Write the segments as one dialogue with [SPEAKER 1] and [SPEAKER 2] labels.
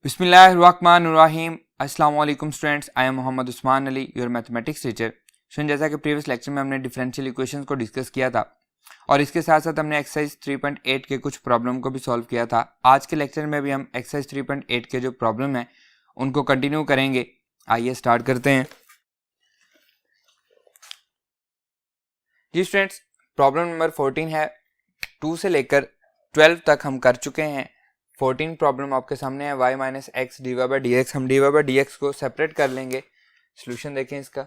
[SPEAKER 1] बिस्मिल्लाहिर्रहमानिर्रहीम। अस्सलाम वालेकुम students, I am Mohammad Usman Ali, your mathematics teacher. Student, जैसा कि प्रीवियस लेक्चर में हमने डिफरेंशियल इक्वेशंस को डिस्कस किया था और इसके साथ साथ हमने एक्सरसाइज 3.8 के कुछ प्रॉब्लम को भी सॉल्व किया था। आज के लेक्चर में भी हम एक्सरसाइज 3.8 के जो प्रॉब्लम है उनको कंटिन्यू करेंगे। आइए स्टार्ट करते हैं। जी स्टूडेंट्स, प्रॉब्लम नंबर 14 है। 2 से लेकर 12 तक हम कर चुके हैं। 14 प्रॉब्लम आपके सामने है, y minus x d y by d x. हम d y by d x को सेपरेट कर लेंगे। सोल्यूशन देखें इसका,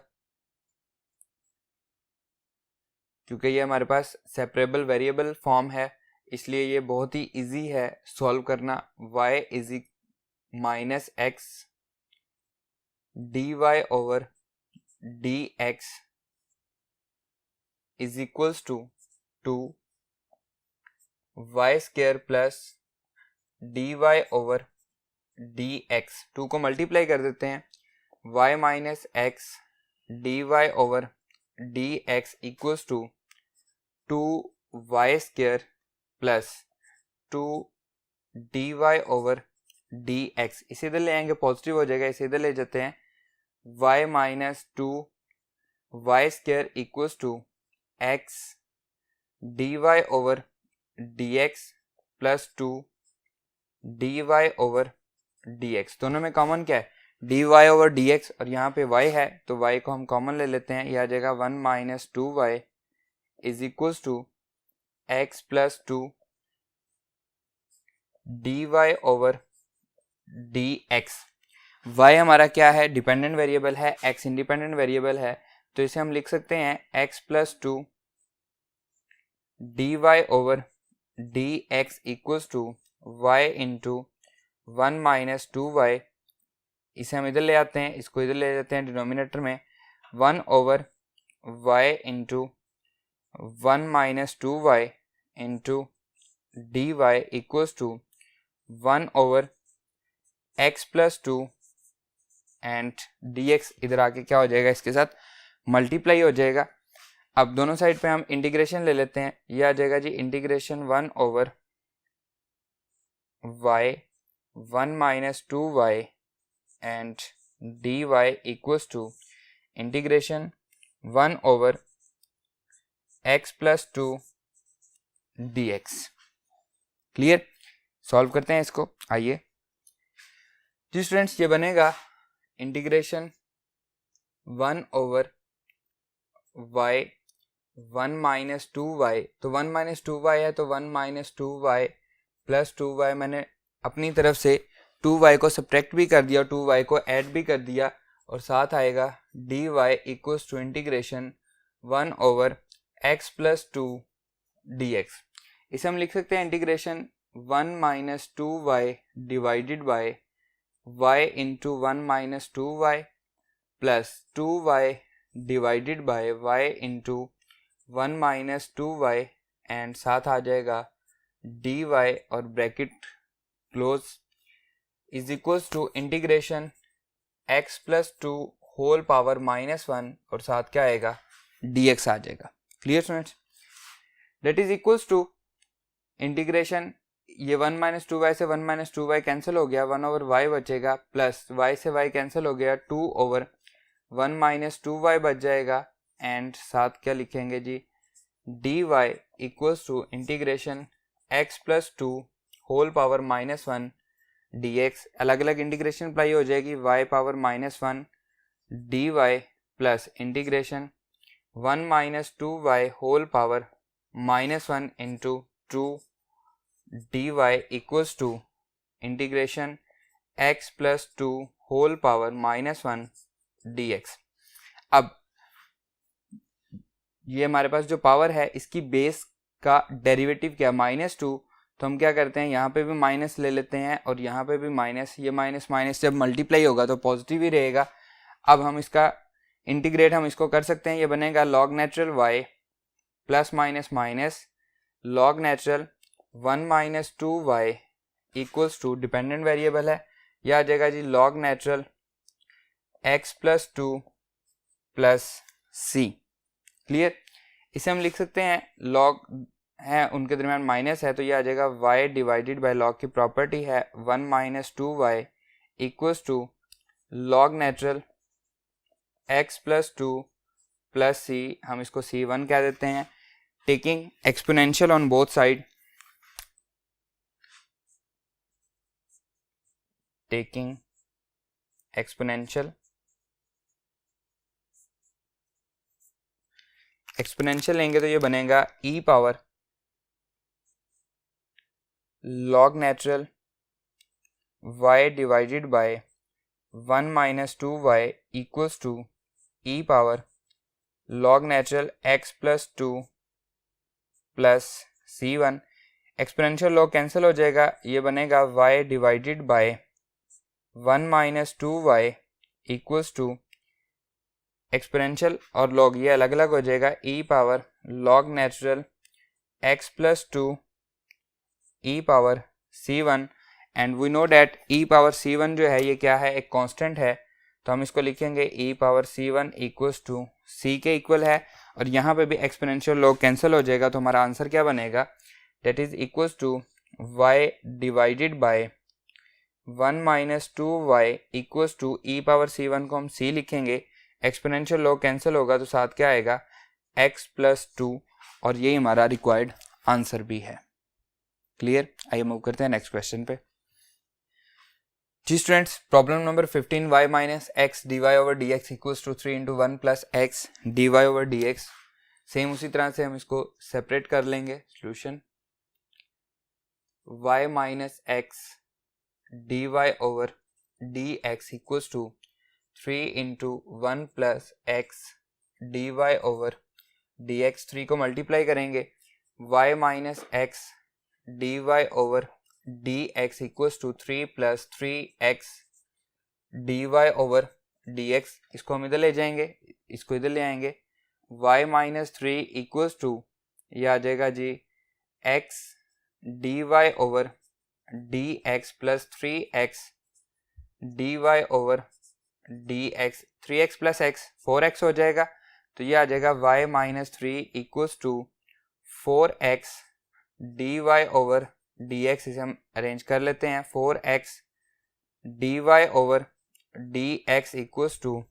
[SPEAKER 1] क्योंकि ये हमारे पास सेपरेबल वेरिएबल फॉर्म है इसलिए ये बहुत ही इजी है सॉल्व करना। y is minus x d y over d x is equals to y square plus d y over d x. 2 को मल्टीप्लाई कर देते हैं। y minus x d y over d x equals to 2y square plus 2dy over d x. इसे इधर ले आएंगे, positive हो जाएगा, इसे इधर ले जाते हैं। y minus 2y square equals to x d y over d x plus 2dy over dx। दोनों में कॉमन क्या है? dy ओवर dx, और यहाँ पे y है तो y को हम कॉमन ले लेते हैं। यह आ जाएगा 1 minus 2y is equals to x plus 2dy over dx। y हमारा क्या है? डिपेंडेंट वेरिएबल है, x इंडिपेंडेंट वेरिएबल है, तो इसे हम लिख सकते हैं x plus 2dy over dx equals to y into 1 minus 2y। इसे हम इधर ले आते हैं, इसको इधर ले जाते हैं डिनोमिनेटर में। 1 over y into 1 minus 2y into d y equals to 1 over x plus 2 and dx। इधर आके क्या हो जाएगा? इसके साथ मल्टीप्लाई हो जाएगा। अब दोनों साइड पे हम इंटीग्रेशन ले लेते हैं। यह आ जाएगा जी integration 1 over y 1 minus 2y and dy equals to integration 1 over x plus 2 dx। Clear? Solve करते हैं इसको। आइए जी स्टूडेंट्स, ये बनेगा integration 1 over y 1 minus 2y। तो 1 माइनस 2y है तो 1 माइनस 2y प्लस 2y। मैंने अपनी तरफ से 2y को सब्ट्रैक्ट भी कर दिया, 2y को ऐड भी कर दिया, और साथ आएगा dy equals to integration 1 over x plus 2 dx। इसे हम लिख सकते हैं integration 1 minus 2y divided by y into 1 minus 2y plus 2y divided by y into 1 minus 2y and साथ आ जाएगा dy और bracket close is equals to integration x plus 2 whole power minus 1 और साथ क्या आएगा? dx आ जाएगा। Clear students? That is equals to integration, ये 1 माइनस 2y से 1 माइनस 2y कैंसिल हो गया, 1 ओवर y बचेगा, प्लस y से y कैंसिल हो गया, 2 ओवर 1 माइनस 2y बच जाएगा, एंड साथ क्या लिखेंगे जी? dy equals to integration x plus 2 whole power minus 1 dx। अलग अलग इंटीग्रेशन अप्लाई हो जाएगी, y power minus 1 dy plus integration 1 minus 2y whole power minus 1 into 2 dy equals to integration x plus 2 whole power minus 1 dx। अब ये हमारे पास जो power है इसकी बेस का डेरिवेटिव क्या? -2। तो हम क्या करते हैं, यहाँ पे भी माइनस ले लेते हैं और यहाँ पे भी माइनस। ये माइनस माइनस जब मल्टीप्लाई होगा तो पॉजिटिव ही रहेगा। अब हम इसका इंटीग्रेट हम इसको कर सकते हैं। ये बनेगा log natural y plus minus minus log natural 1 minus 2y equals to dependent variable है, यह आ जाएगा जी log natural x plus 2 plus c। Clear? इसे हम लिख सकते हैं लॉग है उनके दरमियान माइनस है तो ये आ जाएगा y डिवाइडेड बाय लॉग की प्रॉपर्टी है 1 minus 2y equals to log natural x plus 2 plus c, हम इसको c1 कह देते हैं, taking exponential on both side, taking exponential लेंगे तो ये बनेगा e power log natural y divided by 1 minus 2y equals to e power log natural x plus 2 plus c1। Exponential log cancel हो जाएगा, ये बनेगा y divided by 1 minus 2y equals to exponential और log ये अलग अलग हो जाएगा, e power log natural x plus 2 e power c1 and we know that e power c1 जो है ये क्या है, एक कांस्टेंट है, तो हम इसको लिखेंगे e power c1 equals to c के इक्वल है, और यहाँ पे भी एक्सपोनेंशियल लॉग कैंसिल हो जाएगा, तो हमारा आंसर क्या बनेगा, that is equals to y divided by 1 minus 2y equals to e power c1 को हम c लिखेंगे, एक्सपोनेंशियल लॉग कैंसिल होगा तो साथ क्या आएगा x प्लस 2, और यही हमारा रिक्वायर्ड आंसर भी है। क्लियर? आइए मूव करते हैं नेक्स्ट क्वेश्चन पे। जी students, problem number 15, y minus x d y over d x equals to 3 into 1 plus x d y over d x. Same उसी तरह से हम इसको सेपरेट कर लेंगे। Solution y minus x d y over d x equals to 3 into 1 plus x d y over d x. 3 को multiply करेंगे, y minus x d y over d x equals to 3 plus 3x d y over d x. इसको हम इधर ले जाएंगे, इसको इधर ले आएंगे, y माइनस 3 इक्वल्स टू ये आ जाएगा जी x d y over d x plus 3x d y over d x. 3x plus x 4x हो जाएगा, तो ये आ जाएगा y minus 3 equals to 4x d y over d x. इसे हम अरेंज कर लेते हैं, 4x d y over d x equals to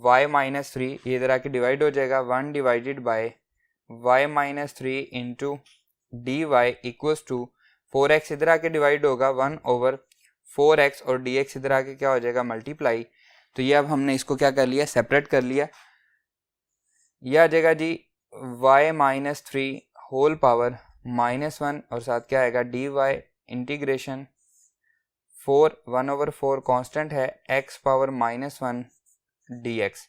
[SPEAKER 1] y minus 3, ये इधर आके डिवाइड हो जाएगा, 1 divided by y minus 3 into d y equals to 4x इधर आके डिवाइड होगा 1 ओवर 4x, और dx इधर आके क्या हो जाएगा मल्टीप्लाई। तो ये अब हमने इसको क्या कर लिया, सेपरेट कर लिया। यह आ जाएगा जी y माइनस 3 होल पावर -1, और साथ क्या आएगा d y integration 1 over 4 constant है x पावर -1 dx।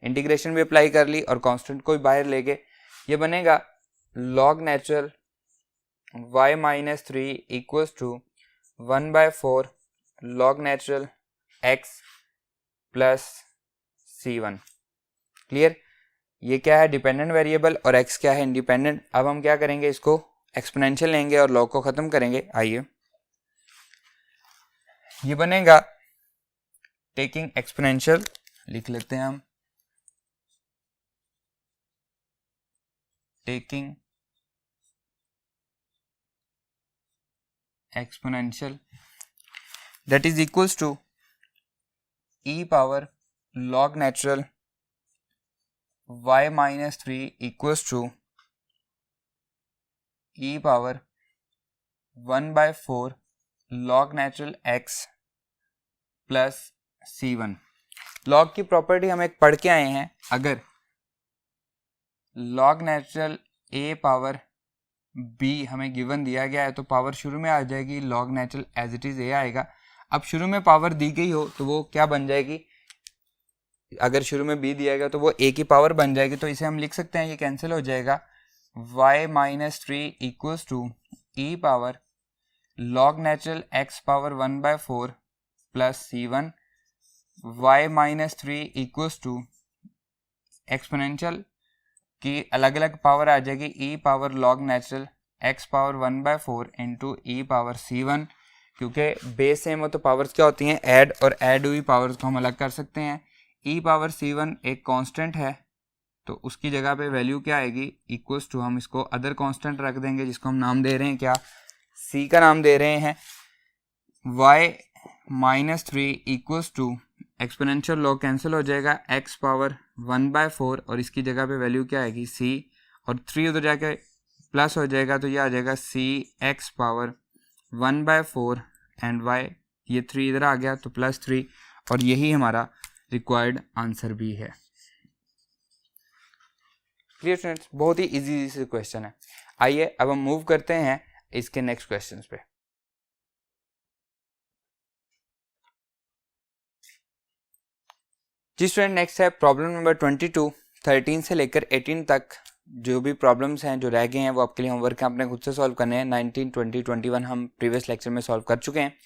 [SPEAKER 1] इंटीग्रेशन भी अप्लाई कर ली और कांस्टेंट को भी बाहर ले गए, ये बनेगा log natural y minus 3 equals to 1/4 log natural x plus c1। Clear? ये क्या है, डिपेंडेंट वेरिएबल, और x क्या है, इंडिपेंडेंट। अब हम क्या करेंगे, इसको एक्सपोनेंशियल लेंगे और लॉग को खत्म करेंगे। आइए, ये बनेगा टेकिंग एक्सपोनेंशियल, लिख लेते हैं हम, taking exponential that is equals to e power log natural y minus 3 equals to e power 1/4 log natural x plus c1। Log की प्रॉपर्टी हम एक पढ़ के आए हैं, अगर log natural a power b हमें गिवन दिया गया है तो पावर शुरू में आ जाएगी, log natural as it is a आएगा। अब शुरू में पावर दी गई हो तो वो क्या बन जाएगी, अगर शुरू में b दिया गया तो वो a की पावर बन जाएगी, तो इसे हम लिख सकते हैं, ये कैंसिल हो जाएगा, y minus 3 equals to e power log natural x power 1/4 plus c1। y minus 3 equals to exponential की अलग अलग पावर आ जाएगी, e power log natural x power 1/4 into e power c1। क्योंकि बेस सेम हो तो पावर्स क्या होती हैं, ऐड, और ऐड हुई पावर्स को हम अलग कर सकते हैं। e पावर c1 एक कांस्टेंट है, तो उसकी जगह पे वैल्यू क्या आएगी, इक्वल्स टू, हम इसको अदर कांस्टेंट रख देंगे जिसको हम नाम दे रहे हैं क्या, c का नाम दे रहे हैं, y -3 equals to, exponential log cancel हो जाएगा, x पावर 1/4 और इसकी जगह पे वैल्यू क्या आएगी c, और 3 उधर जाके प्लस हो जाएगा तो ये आ जाएगा c x power 1/4 and y, ये 3 इधर आ गया तो +3, और यही हमारा रिक्वायर्ड आंसर भी है। क्लियर स्टूडेंट्स, बहुत ही इजी से क्वेश्चन है। आइए अब हम मूव करते हैं इसके नेक्स्ट क्वेश्चंस पे। जी स्टूडेंट, नेक्स्ट है प्रॉब्लम नंबर 22। 13 से लेकर 18 तक जो भी प्रॉब्लम्स हैं जो रह गए हैं वो आपके लिए होमवर्क है, आपने खुद से सॉल्व करने हैं। 19, 20, 21 हम प्रीवियस लेक्चर में सॉल्व कर चुके हैं।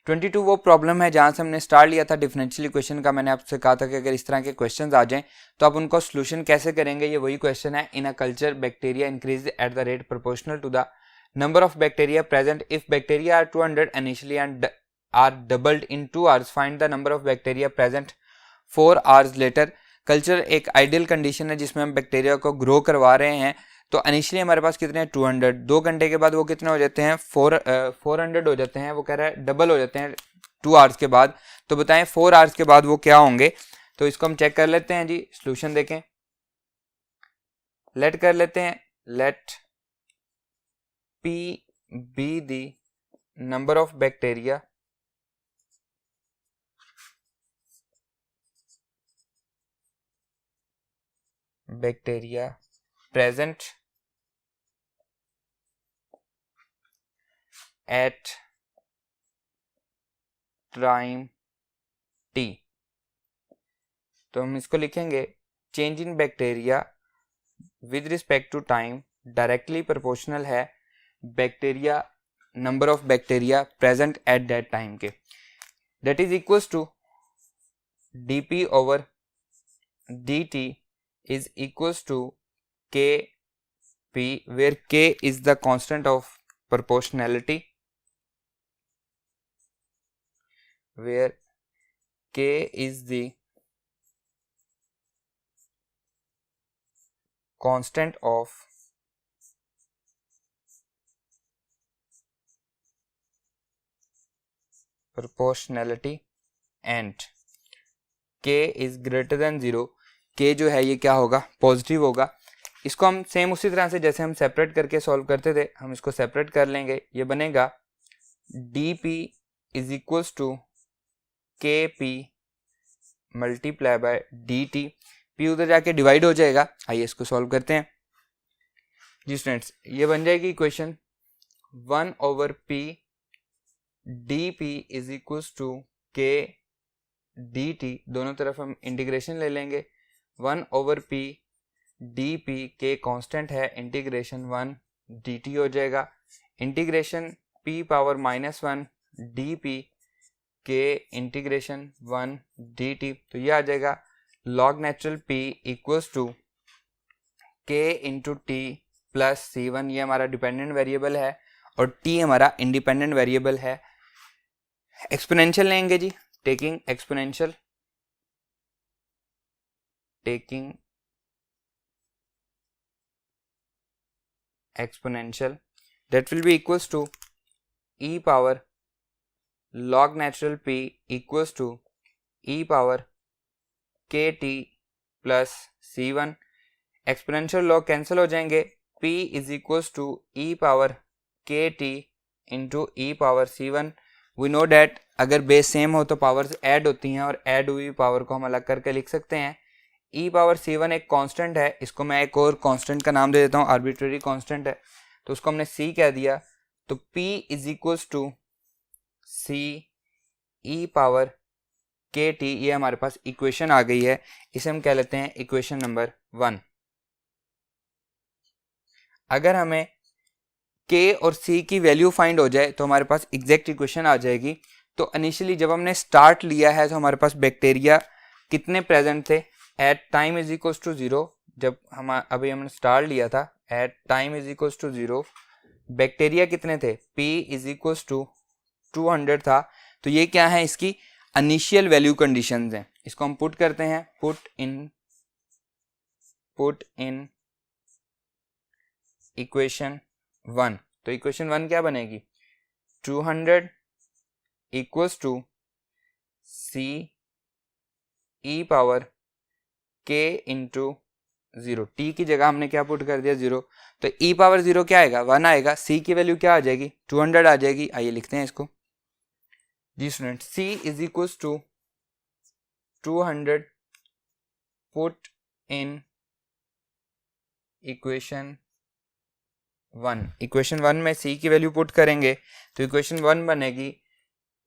[SPEAKER 1] 22 वो प्रॉब्लम है जहाँ से हमने स्टार्ट लिया था डिफरेंशियल इक्वेशन का। मैंने आपसे कहा था कि अगर इस तरह के क्वेश्चंस आ जाएं तो आप उनको सोल्यूशन कैसे करेंगे, ये वही क्वेश्चन है। In a culture bacteria increase at the rate proportional to the number of bacteria present. If bacteria are 200 initially and are doubled in 2 hours, find the number of bacteria present 4 hours later. Culture एक ideal condition है जिसमें हम bacteria को grow करवा रहे हैं। तो initially हमारे पास कितने हैं 200, 2 घंटे के बाद वो कितने हो जाते हैं 400 हो जाते हैं। वो कह रहा है डबल हो जाते हैं 2 आवर्स के बाद। तो बताएं 4 आवर्स के बाद वो क्या होंगे। तो इसको हम चेक कर लेते हैं जी, सॉल्यूशन देखें, लेट कर लेते हैं। Let P be the number of bacteria present at time t। तो हम इसको लिखेंगे change in bacteria with respect to time directly proportional है bacteria number of bacteria present at that time के। That is equals to dp over dt is equals to kp, where k is the constant of proportionality, where k is the constant of proportionality and k is greater than 0। k जो है ये क्या होगा, positive होगा। इसको हम same उसी तरह से जैसे हम सेपरेट करके सॉल्व करते थे, हम इसको सेपरेट कर लेंगे। ये बनेगा dp is equals to kp multiply by dt। p उधर जाके डिवाइड हो जाएगा। आइए इसको सॉल्व करते हैं जी स्टूडेंट्स। ये बन जाएगी equation 1 over p dp is equals to k dt। दोनों तरफ हम इंटीग्रेशन ले लेंगे। 1 ओवर p dp के कांस्टेंट है, इंटीग्रेशन 1 dt हो जाएगा। इंटीग्रेशन p पावर -1 dp के इंटीग्रेशन 1 dt। तो ये आ जाएगा log natural p equals to k into t plus c1। ये हमारा डिपेंडेंट वेरिएबल है और t हमारा इंडिपेंडेंट वेरिएबल है। एक्सपोनेंशियल लेंगे जी, taking exponential, taking exponential, that will be equals to e power log natural p equals to e power kt plus c1। Exponential log cancel हो जाएंगे, p is equals to e power kt into e power c1। we know that अगर base same हो तो powers add होती हैं और add हुई power को हम अलग करके लिख सकते हैं। e पावर c1 एक कांस्टेंट है, इसको मैं एक और कांस्टेंट का नाम दे देता हूँ, आर्बिट्रेरी कांस्टेंट है तो उसको हमने c कह दिया। तो p is equals to c e power kt। ये हमारे पास इक्वेशन आ गई है, इसे हम कह लेते हैं इक्वेशन नंबर 1। अगर हमें k और c की वैल्यू फाइंड हो जाए तो हमारे पास एग्जैक्ट इक्वेशन आ जाएगी। तो इनिशियली जब हमने स्टार्ट लिया है तो हमारे पास बैक्टीरिया कितने प्रेजेंट थे, at time is equals to 0। जब हम अभी हमने स्टार्ट लिया था at time is equals to 0, bacteria कितने थे, p इज इक्वल्स टू 200 था। तो ये क्या है, इसकी इनिशियल वैल्यू कंडीशंस हैं। इसको हम पुट करते हैं, पुट इन इक्वेशन 1। तो इक्वेशन 1 क्या बनेगी, 200 equals to c e power k into 0, t की जगह हमने क्या पुट कर दिया 0, तो e पावर 0 क्या आएगा 1 आएगा, c की वैल्यू क्या आ जाएगी 200 आ जाएगी। आइए लिखते हैं इसको जी student, c is equals to 200 put in equation 1। Equation 1 में c की वैल्यू पुट करेंगे तो इक्वेशन 1 बनेगी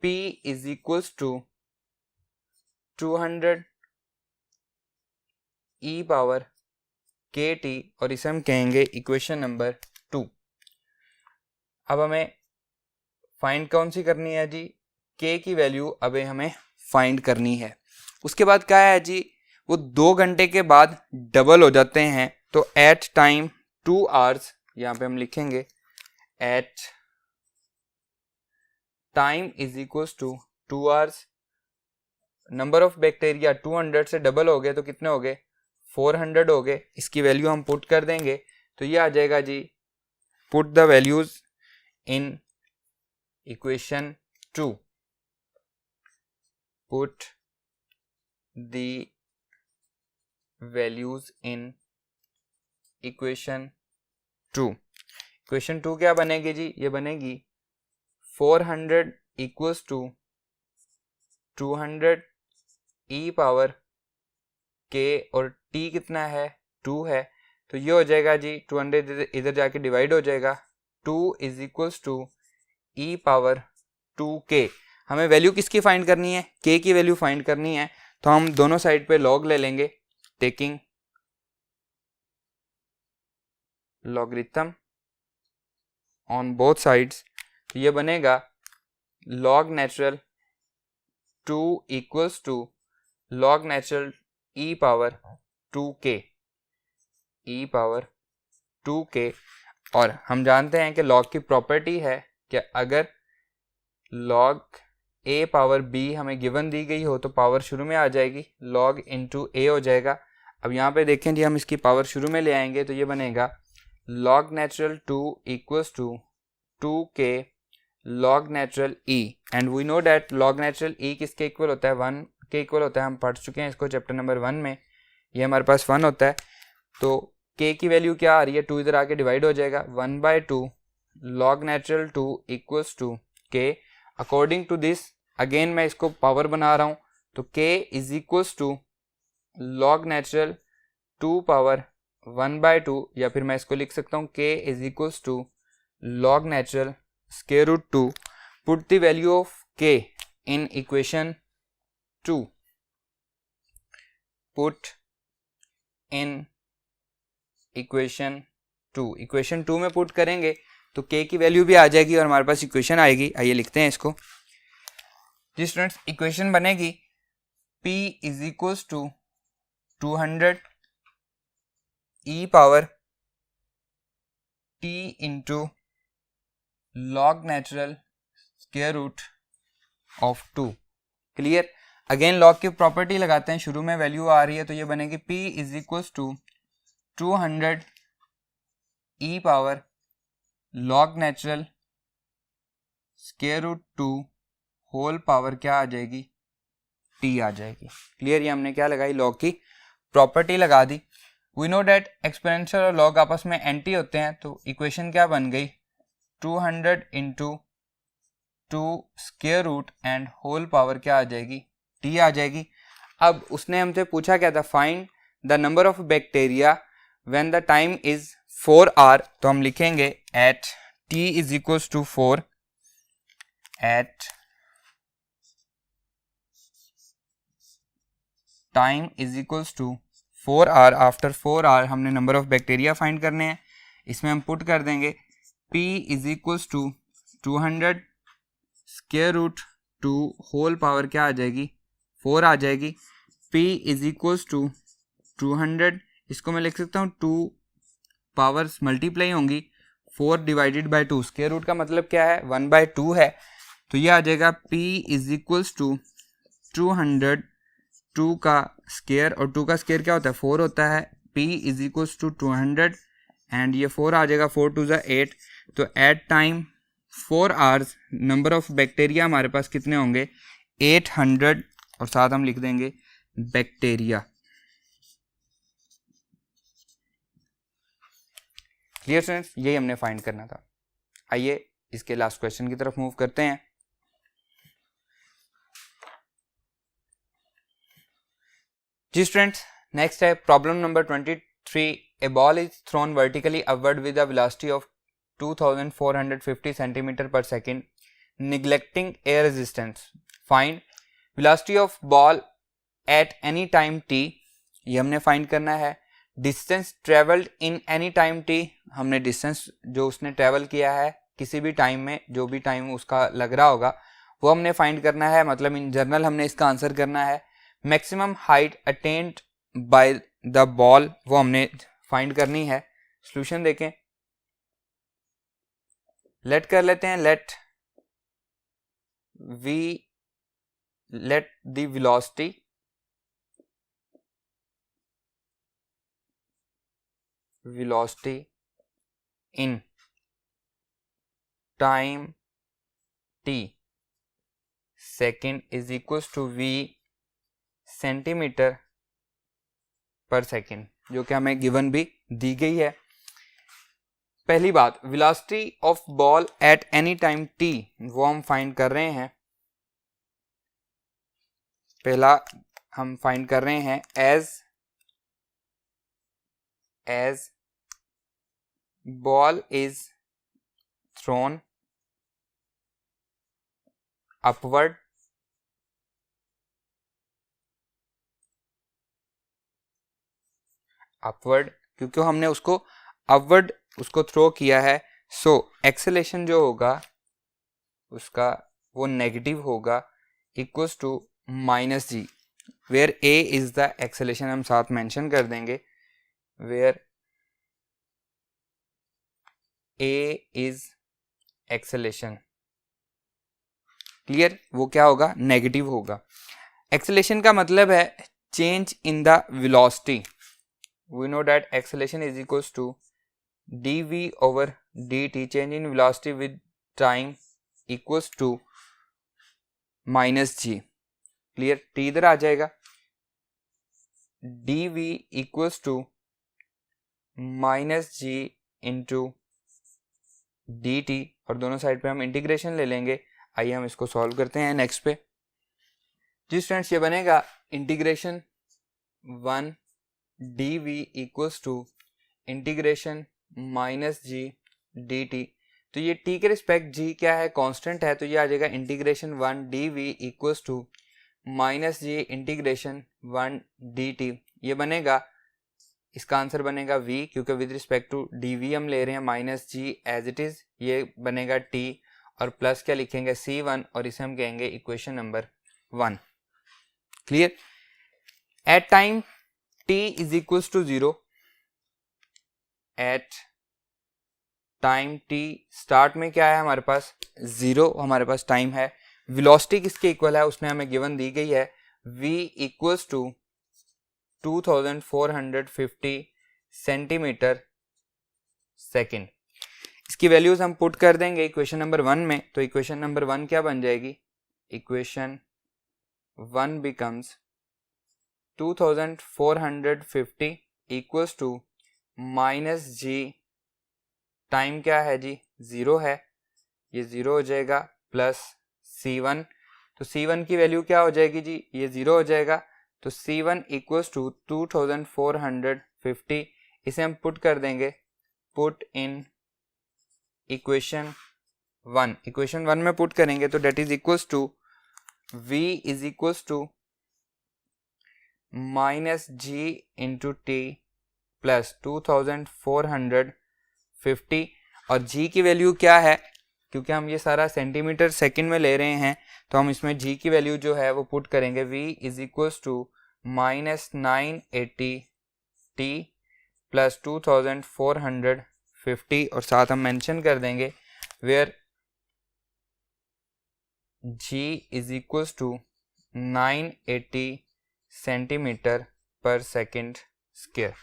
[SPEAKER 1] p is equals to 200 e power kt, और इसे हम कहेंगे इक्वेशन नंबर 2। अब हमें फाइंड कौन सी करनी है जी, k की वैल्यू अभी हमें फाइंड करनी है। उसके बाद क्या है जी, वो 2 घंटे के बाद डबल हो जाते हैं, तो एट टाइम 2 hours, यहाँ पे हम लिखेंगे at time is equals to 2 hours। Number of bacteria 200 से डबल हो गए तो कितने हो गए 400 हो गए। इसकी वैल्यू हम पुट कर देंगे तो ये आ जाएगा जी, put the values in equation 2, put the values in equation 2। Equation 2 क्या बनेगी जी, ये बनेगी 400 equals to 200 e power k, और t कितना है 2 है, तो ये हो जाएगा जी 200 इधर जाके डिवाइड हो जाएगा, 2 is equals to e power 2k। हमें वैल्यू किसकी फाइंड करनी है, k की वैल्यू फाइंड करनी है, तो हम दोनों साइड पे log ले लेंगे, taking logarithm on both sides. तो ये बनेगा log natural 2 equals to log natural e power 2k, e power 2k। और हम जानते हैं कि log की प्रॉपर्टी है कि अगर log a पावर b हमें गिवन दी गई हो तो पावर शुरू में आ जाएगी, log इंटू a हो जाएगा। अब यहाँ पे देखें जी, हम इसकी पावर शुरू में ले आएंगे तो ये बनेगा log natural 2 equals to 2k log natural e, and we know that log natural e किसके इक्वल होता है 1 के इक्वल होता है। हम पढ़ चुके हैं इसको चैप्टर नंबर 1 में, ये हमारे पास 1 होता है। तो k की वैल्यू क्या आ रही है, 2 इधर आके डिवाइड हो जाएगा, 1/2 log natural 2 equals to k। According to this again मैं इसको पावर बना रहा हूँ, तो k is equals to log natural 2 power 1/2, या फिर मैं इसको लिख सकता हूँ k is equals to log natural square root 2। Put the value of k in equation 2, put in equation 2। Equation 2 में पुट करेंगे तो k की वैल्यू भी आ जाएगी और हमारे पास इक्वेशन आएगी। आइए लिखते हैं इसको जी स्टूडेंट्स, इक्वेशन बनेगी p is equals to 200 e power t into log natural square root of 2। Clear. Again log की प्रॉपर्टी लगाते हैं, शुरू में वैल्यू आ रही है तो ये बनेगी p is equals to 200 e power log natural square root 2 whole power क्या आ जाएगी t आ जाएगी। क्लियर। ये हमने क्या लगाई, log की प्रॉपर्टी लगा दी। वी नो डैट एक्सपोनेंशियल और log आपस में एंटी होते हैं, तो इक्वेशन क्या बन गई 200 into 2 square root and whole power क्या आ जाएगी t आ जाएगी। अब उसने हमसे पूछा क्या था, find the number of bacteria when the time is 4 hour, तो हम लिखेंगे at t is equals to 4, at time is equals to 4 hour। After 4 hour हमने नंबर ऑफ बैक्टीरिया फाइंड करने हैं, इसमें हम पुट कर देंगे p is equals to 200 square root 2 whole power क्या आ जाएगी 4 आ जाएगी। p इज इक्वल्स टू 200, इसको मैं लिख सकता हूँ 2 पावर्स मल्टीप्लाई होंगी 4 डिवाइडेड बाई 2, स्क्वायर रूट का मतलब क्या है 1/2 है, तो ये आ जाएगा p इज इक्वल्स टू 200 2 का स्क्वायर, और 2 का स्क्वायर क्या होता है 4 होता है, p is equals to 200 and ये 4 आ जाएगा, 4 2 8। तो at time 4 hours number of bacteria हमारे पास कितने होंगे 800 और साथ हम लिख देंगे बैक्टीरिया। क्लियर स्टूडेंट्स, यही हमने फाइंड करना था। आइए इसके लास्ट क्वेश्चन की तरफ मूव करते हैं। जी स्टूडेंट्स, नेक्स्ट है problem number 23। A ball is thrown vertically upward with a velocity of 2450 centimetre per second neglecting air resistance. Find velocity of ball at any time t, ये हमने find करना है। Distance travelled in any time t, हमने distance जो उसने travel किया है किसी भी टाइम में, जो भी टाइम उसका लग रहा होगा वो हमने फाइंड करना है, मतलब इन जनरल हमने इसका आंसर करना है। Maximum height attained by the ball, वो हमने फाइंड करनी है। सॉल्यूशन देखें, लेट कर लेते हैं, let the velocity in time t second is equals to v centimetre per second, जो कि हमें गिवन भी दी गई है। पहली बात, velocity of ball at any time t, वो हम फाइंड कर रहे हैं। पहला हम फाइंड कर रहे हैं as ball is thrown upward क्योंकि हमने उसको अपवर्ड उसको थ्रो किया है, सो एक्सेलेरेशन जो होगा उसका वो नेगेटिव होगा, equals to minus g, where a is the acceleration, हम साथ मेंशन कर देंगे, where a is acceleration. Clear, वो क्या होगा, नेगेटिव होगा। एक्सेलेरेशन का मतलब है change in the velocity. We know that acceleration is equals to dv over dt, change in velocity with time equals to minus g। Clear, t इधर आ जाएगा, dv equals to minus g into dt, और दोनों side पे हम integration ले लेंगे। आइए हम इसको सॉल्व करते हैं नेक्स्ट पे। जी स्टूडेंट्स, ये बनेगा integration 1 dv equals to integration minus G D T. तो ये t के रिस्पेक्ट g क्या है, कांस्टेंट है, तो ये आ जाएगा integration 1 dv equals to minus g integration 1 dt। ये बनेगा, इसका आंसर बनेगा v, क्योंकि विद रिस्पेक्ट टू dv हम ले रहे हैं, minus g as it is, ये बनेगा t, और प्लस क्या लिखेंगे c1, और इसे हम कहेंगे equation number 1। Clear, at time t is equals to 0, at time t start में क्या है हमारे पास 0, हमारे पास टाइम है। वेलोसिटी किसके इक्वल है, उसने हमें गिवन दी गई है, v equals to 2450 centimetre second. इसकी वैल्यूज हम पुट कर देंगे इक्वेशन नंबर 1 में, तो इक्वेशन नंबर 1 क्या बन जाएगी, equation 1 becomes 2450 equals to minus g, time क्या है जी 0 है, ये 0 हो जाएगा, प्लस c1, तो c1 की वैल्यू क्या हो जाएगी जी, ये 0 हो जाएगा, तो c1 इक्वल्स टू 2450, इसे हम पुट कर देंगे, पुट इन इक्वेशन 1, इक्वेशन 1 में पुट करेंगे, तो that is equals to v is equals to minus g into t plus 2450, और g की वैल्यू क्या है, क्योंकि हम ये सारा सेंटीमीटर सेकंड में ले रहे हैं, तो हम इसमें g की वैल्यू जो है वो पुट करेंगे, v is equals to minus 980 t plus 2450, और साथ हम मेंशन कर देंगे where g is equals to 980 centimetre per second square.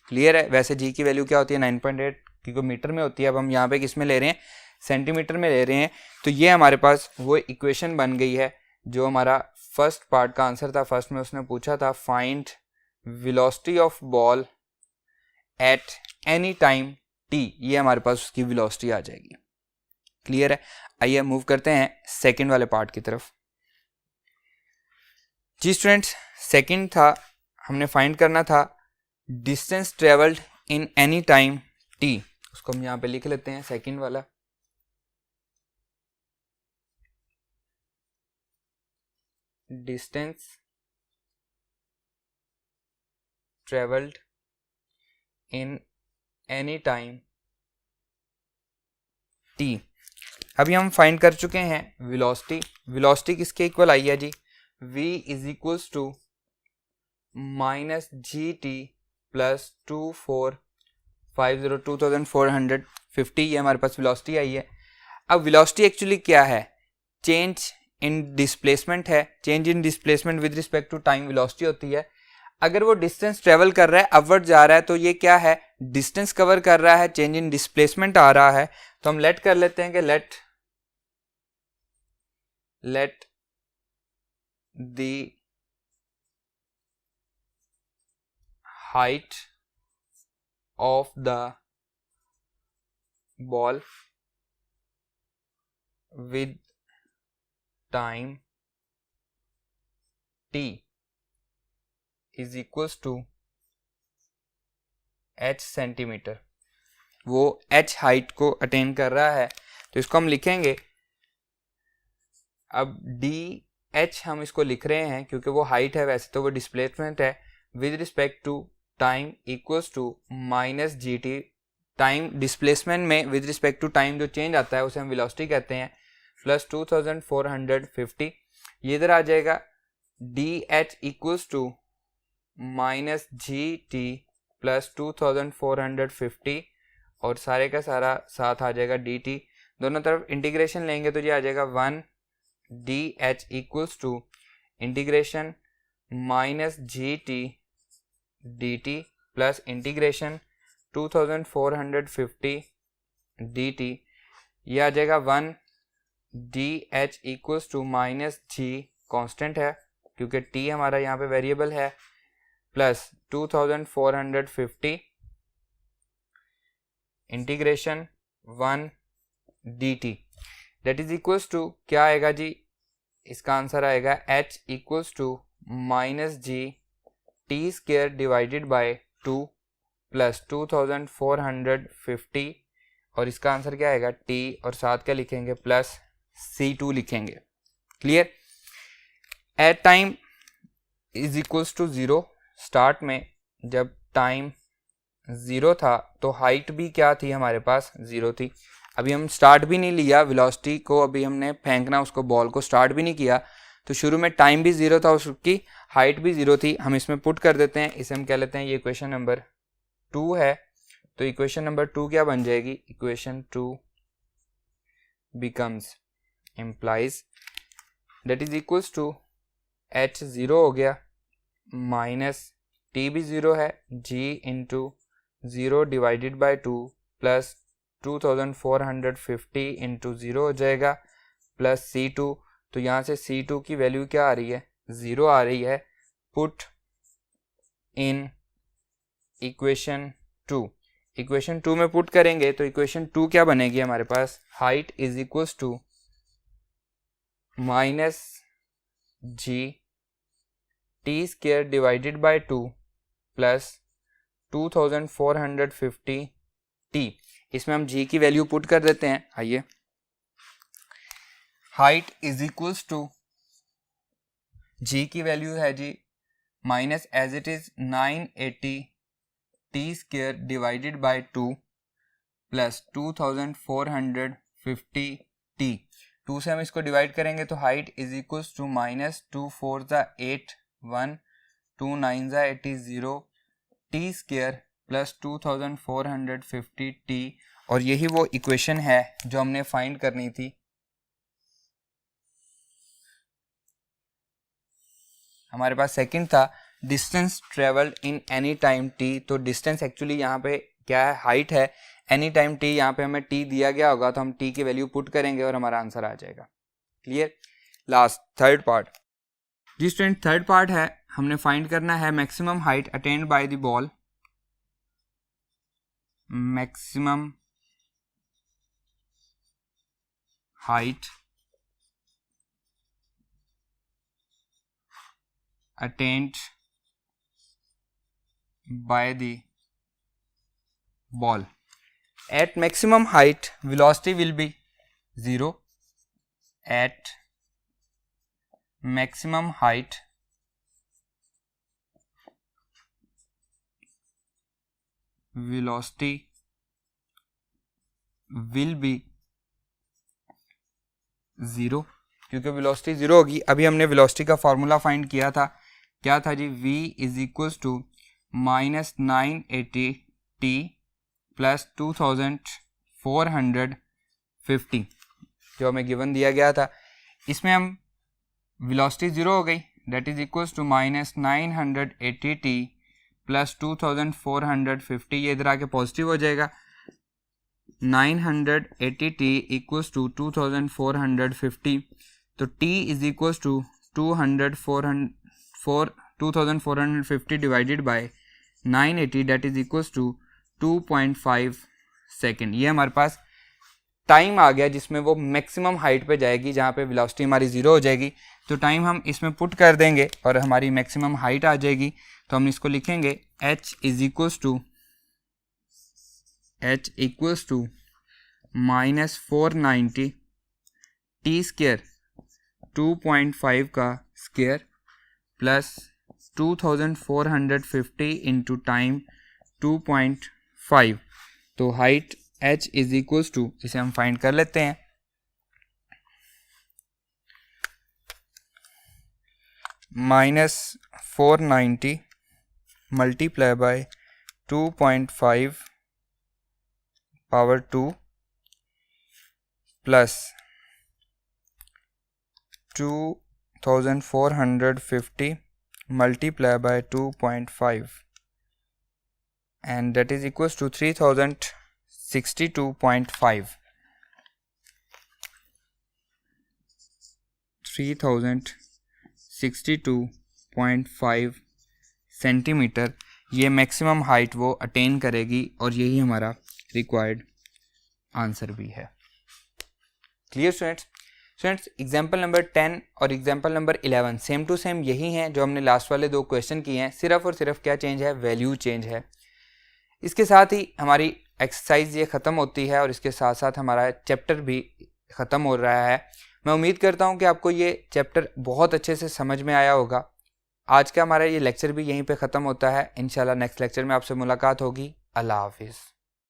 [SPEAKER 1] Clear है, वैसे g की वैल्यू क्या होती है 9.8, क्योंकि मीटर में होती है, अब हम यहाँ पे किस में ले रहे हैं, सेंटीमीटर में ले रहे हैं, तो ये हमारे पास वो इक्वेशन बन गई है जो हमारा फर्स्ट पार्ट का आंसर था, फर्स्ट में उसने पूछा था find velocity of ball at any time t, ये हमारे पास उसकी वेलोसिटी आ जाएगी। क्लियर है? आइए मूव करते हैं सेकंड वाले पार्ट की तरफ। जी स्टूडेंट्स, सेकंड था, हमने फाइंड करना था distance travelled in any time t. उसको हम यहाँ पे लिख लेते हैं, सेकंड वाला। Distance travelled in any time t. अभी हम फाइंड कर चुके हैं वेलोसिटी। वेलोसिटी किसके इक्वल आई है जी? v is equals to minus g t plus 2450, ये हमारे पास वेलोसिटी आई है। अब वेलोसिटी एक्चुअली क्या है? चेंज इन डिस्प्लेसमेंट है। Change in displacement with respect to time velocity होती है। अगर वो डिस्टेंस ट्रेवल कर रहा है, अपवर्ड जा रहा है, तो ये क्या है? डिस्टेंस कवर कर रहा है, चेंज इन डिस्प्लेसमेंट आ रहा है। तो हम लेट कर लेते हैं कि let the height of the ball with time t is equals to h centimetre. वो h हाइट को अटेन कर रहा है, तो इसको हम लिखेंगे। अब dh हम इसको लिख रहे हैं क्योंकि वो हाइट है, वैसे तो वो डिस्प्लेसमेंट है, with respect to time equals to minus g t. Time displacement में विद रिस्पेक्ट टू टाइम जो चेंज आता है उसे हम वेलोसिटी कहते हैं, प्लस 2450। ये इधर आ जाएगा dh equals to minus g t plus 2450, और सारे का सारा साथ आ जाएगा dt। दोनों तरफ इंटीग्रेशन लेंगे तो ये आ जाएगा 1 dh equals to integration minus g t dt plus integration 2450 dt। ये आ जाएगा 1 dh equals to minus g, constant है क्योंकि t हमारा यहाँ पे वेरिएबल है, plus 2450 integration 1 dt, that is equals to क्या आएगा जी? इसका आंसर आएगा h equals to minus g t square divided by 2 plus 2450, और इसका आंसर क्या आएगा? t, और साथ क्या लिखेंगे? प्लस c2 लिखेंगे। Clear? At time is equals to 0। Start में जब टाइम 0 था तो हाइट भी क्या थी हमारे पास? 0 थी। अभी हम स्टार्ट भी नहीं लिया वेलोसिटी को, अभी हमने फेंकना उसको, बॉल को स्टार्ट भी नहीं किया, तो शुरू में टाइम भी 0 था, उसकी हाइट भी 0 थी। हम इसमें पुट कर देते हैं, इसे हम कह लेते हैं ये इक्वेशन नंबर 2 है। तो इक्वेशन नंबर 2 क्या बन जाएगी? Equation 2 becomes implies that is equals to h 0 हो गया, माइनस t भी 0 है, g into 0 divided by 2 plus 2450 into 0 हो जाएगा, प्लस c2। तो यहाँ से c2 की वैल्यू क्या आ रही है? 0 आ रही है। Put in equation 2। इक्वेशन 2 में पुट करेंगे तो इक्वेशन 2 क्या बनेगी हमारे पास? Height is equals to minus g t square divided by 2 plus 2450 t. इसमें हम g की वैल्यू पुट कर देते हैं। आइए, height is equals to g की वैल्यू है जी minus as it is 980 t square divided by 2 plus 2450 t. 2 से हम इसको डिवाइड करेंगे तो height is equals to minus 2 4 ज़ा 8 1 2 9 ज़ा 80 टी स्क्वायर प्लस 2450 टी। और यही वो इक्वेशन है जो हमने फाइंड करनी थी। हमारे पास सेकंड था distance travelled in any time T. तो डिस्टेंस एक्चुअली यहाँ पे क्या है? हाइट है। एनी टाइम टी, यहाँ पे हमें टी दिया गया होगा तो हम टी की वैल्यू पुट करेंगे और हमारा आंसर आ जाएगा। क्लियर? Last third part. जी स्टूडेंट, थर्ड पार्ट है, हमने फाइंड करना है maximum height attained by the ball, maximum height attained by the ball. At maximum height, velocity will be 0. At maximum height, velocity will be 0, क्योंकि velocity 0 होगी। अभी हमने velocity का फार्मूला फाइंड किया था, क्या था जी, v is equals to -980t plus 2450 जो हमें गिवन दिया गया था। इसमें हम वेलोसिटी 0 हो गई, that is equals to -980t plus 2450, ये इधर आके पॉजिटिव हो जाएगा। 980t इक्वल्स टू 2450, तो t is equals to 2450 divided by 980, that is equals to 2.5 second. ये हमारे पास टाइम आ गया जिसमें वो मैक्सिमम हाइट पे जाएगी, जहाँ पे वेलोसिटी हमारी 0 हो जाएगी। तो टाइम हम इसमें पुट कर देंगे और हमारी मैक्सिमम हाइट आ जाएगी। तो हम इसको लिखेंगे h is equals to -490 t square 2.5 का स्क्वायर प्लस 2450 इंटू टाइम 2.5। तो height h is equals to, इसे हम फाइंड कर लेते हैं, -490 multiply by 2.5 power 2 plus 2450 multiply by 2.5 and that is equals to 3062.5 3062.5 centimetre. ये मैक्सिमम हाइट वो अटेन करेगी और यही हमारा रिक्वायर्ड आंसर भी है। Clear students? एग्जाम्पल नंबर 10 और example number 11 same to same यही हैं जो हमने लास्ट वाले 2 क्वेश्चन किए हैं, सिर्फ और सिर्फ क्या चेंज है, वैल्यू चेंज है। इसके साथ ही हमारी एक्सरसाइज ये ख़त्म होती है और इसके साथ साथ हमारा चैप्टर भी ख़त्म हो रहा है। मैं उम्मीद करता हूँ कि आपको ये चैप्टर बहुत अच्छे से समझ में आया होगा। आज का हमारा ये लेक्चर भी यहीं पे ख़त्म होता है। इंशाल्लाह नेक्स्ट लेक्चर में आपसे मुलाकात होगी। अल्लाह हाफिज़।